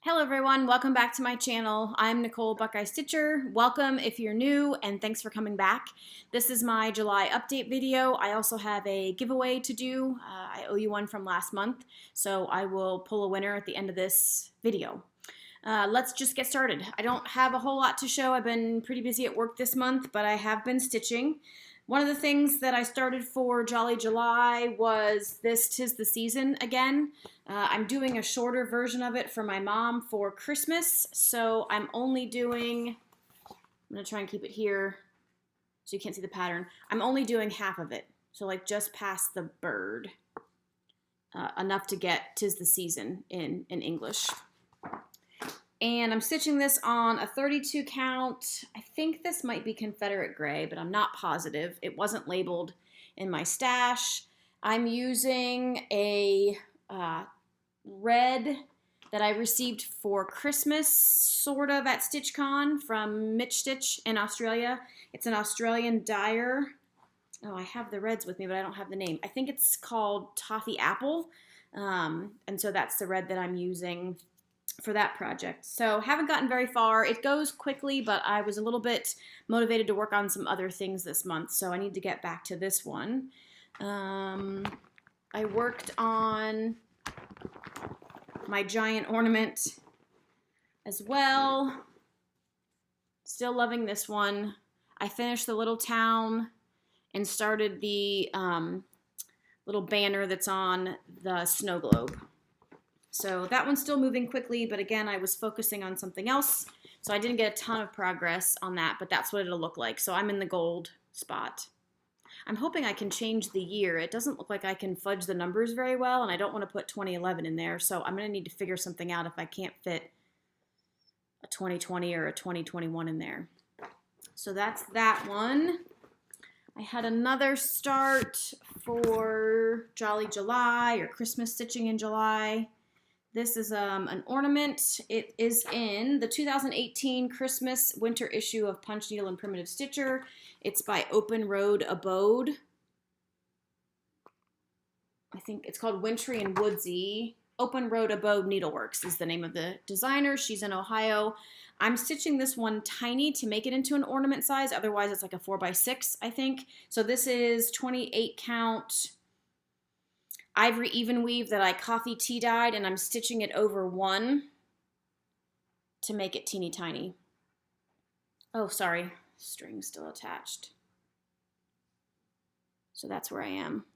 Hello everyone, welcome back to my channel. I'm Nicole Buckeye Stitcher. Welcome if you're new and thanks for coming back. This is my July update video. I also have a giveaway to do. I owe you one from last month, so I will pull a winner at the end of this video. Let's just get started. I don't have a whole lot to show. I've been pretty busy at work this month, but I have been stitching. One of the things that I started for Jolly July was this 'Tis the Season again. I'm doing a shorter version of it for my mom for Christmas, so I'm only doing, I'm going to try and keep it here so you can't see the pattern. I'm only doing half of it, so like just past the bird, enough to get 'Tis the Season in English. And I'm stitching this on a 32 count. I think this might be Confederate gray, but I'm not positive. It wasn't labeled in my stash. I'm using a red that I received for Christmas, sort of at StitchCon from Mitch Stitch in Australia. It's an Australian dyer. Oh, I have the reds with me, but I don't have the name. I think it's called Toffee Apple. And so that's the red that I'm using for that project. So haven't gotten very far. It goes quickly, but I was a little bit motivated to work on some other things this month, so I need to get back to this one. I worked on my giant ornament as well. Still loving this one. I finished the little town and started the little banner that's on the snow globe. So that one's still moving quickly, but again, I was focusing on something else, so I didn't get a ton of progress on that, but that's what it'll look like. So I'm in the gold spot. I'm hoping I can change the year. It doesn't look like I can fudge the numbers very well, and I don't want to put 2011 in there, so I'm going to need to figure something out if I can't fit a 2020 or a 2021 in there. So that's that one. I had another start for Jolly July or Christmas stitching in July. This is an ornament. It is in the 2018 Christmas winter issue of Punch Needle and Primitive Stitcher. It's by Open Road Abode. I think it's called Wintry and Woodsy. Open Road Abode Needleworks is the name of the designer. She's in Ohio. I'm stitching this one tiny to make it into an ornament size. Otherwise, it's like a 4x6, I think. So this is 28 count ivory even weave that I coffee tea dyed, and I'm stitching it over one to make it teeny tiny. Oh, sorry, string's still attached. So that's where I am.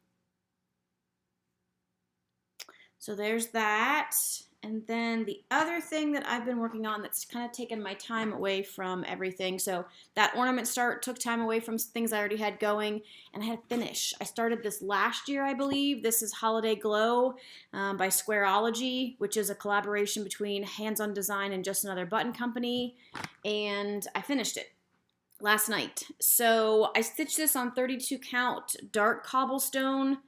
So there's that. And then the other thing that I've been working on that's kind of taken my time away from everything. So that ornament start took time away from things I already had going, and I had to finish. I started this last year, I believe. This is Holiday Glow by Squareology, which is a collaboration between Hands On Design and Just Another Button Company. And I finished it last night. So I stitched this on 32 count dark cobblestone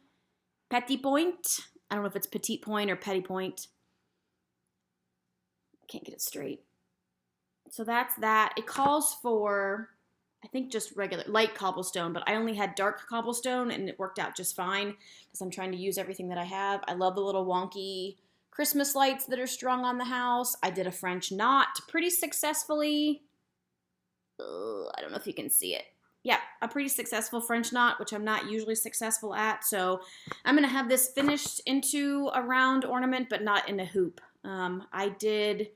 petit point. I don't know if it's petite point or petit point. Can't get it straight. So that's that. It calls for, I think, just regular light cobblestone, but I only had dark cobblestone and it worked out just fine because I'm trying to use everything that I have. I love the little wonky Christmas lights that are strung on the house. I did a French knot pretty successfully. I don't know if you can see it. Yeah, a pretty successful French knot, which I'm not usually successful at. So I'm going to have this finished into a round ornament, but not in a hoop. I did,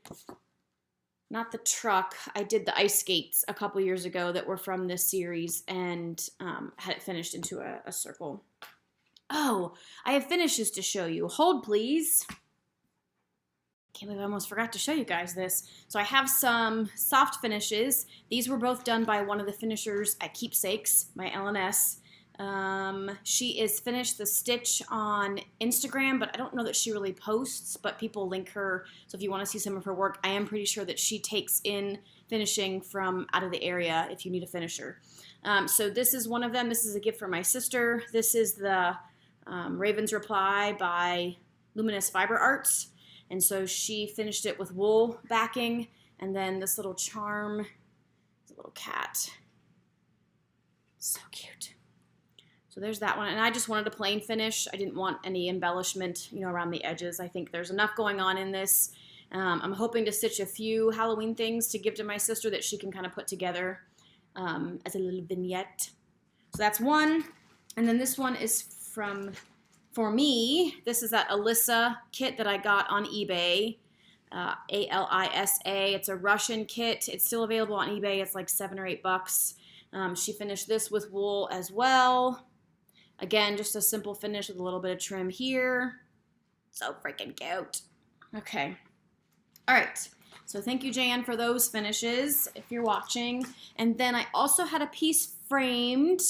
not the truck, I did the ice skates a couple years ago that were from this series and had it finished into a circle. Oh, I have finishes to show you. Hold, please. Can't believe I almost forgot to show you guys this. So I have some soft finishes. These were both done by one of the finishers at Keepsakes, my LNS. She is finished the stitch on Instagram, but I don't know that she really posts, but people link her. So if you want to see some of her work, I am pretty sure that she takes in finishing from out of the area if you need a finisher. So this is one of them. This is a gift for my sister. This is the Raven's Reply by Luminous Fiber Arts. And so she finished it with wool backing, and then this little charm, a little cat. So cute. So there's that one, and I just wanted a plain finish. I didn't want any embellishment, around the edges. I think there's enough going on in this I'm hoping to stitch a few Halloween things to give to my sister that she can kind of put together as a little vignette. So that's one. And then this one is for me. This is that Alyssa kit that I got on eBay. ALISA. It's a Russian kit. It's still available on eBay. It's like $7 or $8. She finished this with wool as well. Again, just a simple finish with a little bit of trim here. So freaking cute. Okay. All right. So thank you, Jan, for those finishes, if you're watching. And then I also had a piece framed.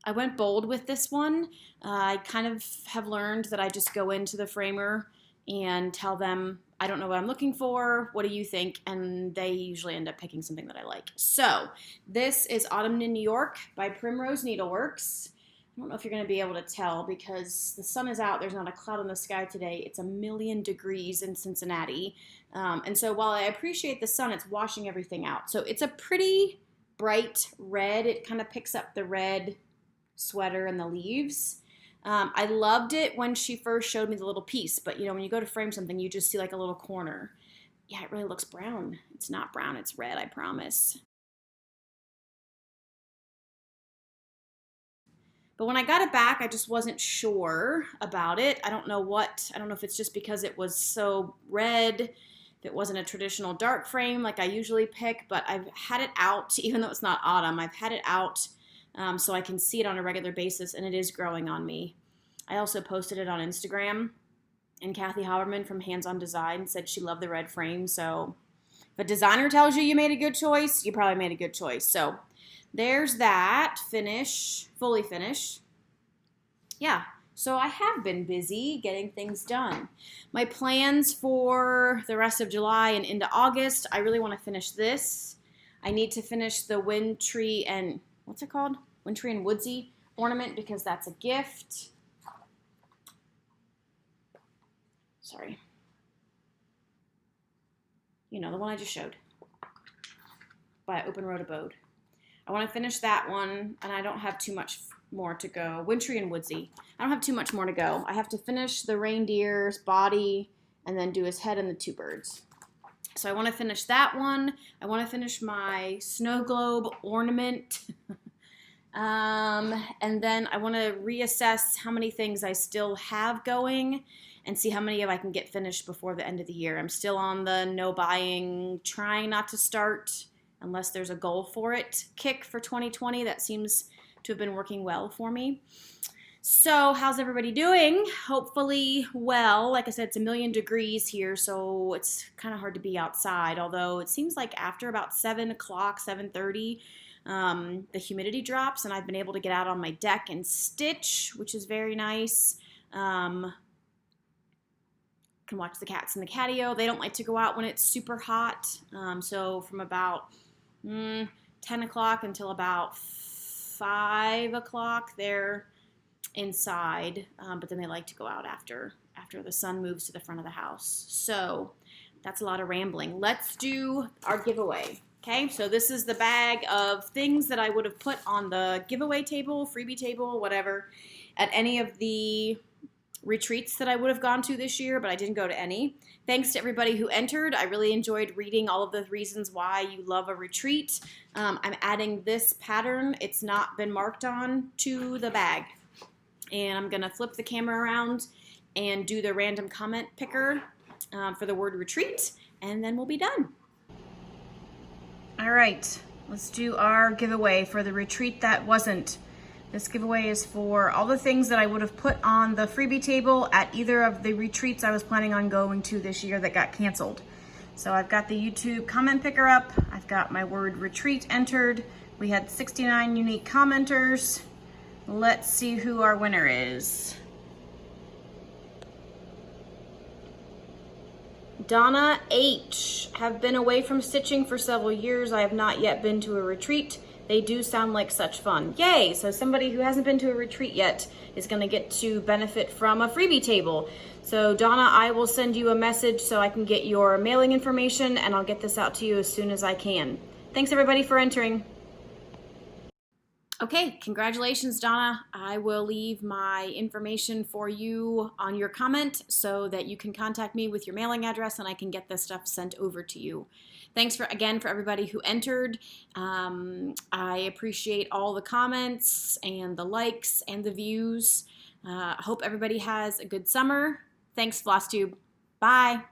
I went bold with this one. I kind of have learned that I just go into the framer and tell them, I don't know what I'm looking for. What do you think? And they usually end up picking something that I like. So this is Autumn in New York by Primrose Needleworks. I don't know if you're going to be able to tell because the sun is out. There's not a cloud in the sky today. It's 1,000,000 degrees in Cincinnati. And so while I appreciate the sun, it's washing everything out. So it's a pretty bright red. It kind of picks up the red sweater and the leaves. I loved it when she first showed me the little piece, but you know, when you go to frame something, you just see like a little corner. Yeah, it really looks brown. It's not brown, it's red, I promise. But when I got it back, I just wasn't sure about it. I don't know if it's just because it was so red, if it wasn't a traditional dark frame like I usually pick, but I've had it out, even though it's not autumn, I've had it out so I can see it on a regular basis, and it is growing on me. I also posted it on Instagram, and Kathy Haberman from Hands On Design said she loved the red frame, so if a designer tells you you made a good choice, you probably made a good choice. So there's that finish, fully finished. Yeah, so I have been busy getting things done. My plans for the rest of July and into August, I really want to finish this. I need to finish the Wintry and, what's it called? Wintry and Woodsy ornament because that's a gift. Sorry. You know, the one I just showed by Open Road Abode. I want to finish that one, and I don't have too much more to go. Wintry and Woodsy. I don't have too much more to go. I have to finish the reindeer's body and then do his head and the two birds. So I want to finish that one. I want to finish my snow globe ornament. And then I want to reassess how many things I still have going and see how many of I can get finished before the end of the year. I'm still on the no buying, trying not to start unless there's a goal for it kick for 2020. That seems to have been working well for me. So how's everybody doing? Hopefully well. Like I said, it's 1,000,000 degrees here, so it's kind of hard to be outside, although it seems like after about 7 o'clock, 7:30, the humidity drops, and I've been able to get out on my deck and stitch, which is very nice. Can watch the cats in the catio. They don't like to go out when it's super hot, so from about 10 o'clock until about 5 o'clock, they're inside, but then they like to go out after the sun moves to the front of the house. So that's a lot of rambling. Let's do our giveaway. Okay, so this is the bag of things that I would have put on the giveaway table, freebie table, whatever, at any of the retreats that I would have gone to this year, but I didn't go to any. Thanks to everybody who entered. I really enjoyed reading all of the reasons why you love a retreat. I'm adding this pattern. It's not been marked on to the bag. And I'm going to flip the camera around and do the random comment picker for the word retreat, and then we'll be done. All right, let's do our giveaway for the retreat that wasn't. This giveaway is for all the things that I would have put on the freebie table at either of the retreats I was planning on going to this year that got canceled. So I've got the YouTube comment picker up. I've got my word retreat entered. We had 69 unique commenters. Let's see who our winner is. Donna H. Have been away from stitching for several years. I have not yet been to a retreat. They do sound like such fun. Yay! So somebody who hasn't been to a retreat yet is going to get to benefit from a freebie table. So Donna, I will send you a message so I can get your mailing information, and I'll get this out to you as soon as I can. Thanks everybody for entering. Okay, congratulations, Donna. I will leave my information for you on your comment so that you can contact me with your mailing address and I can get this stuff sent over to you. Thanks again for everybody who entered. I appreciate all the comments and the likes and the views. I hope everybody has a good summer. Thanks, Flosstube. Bye.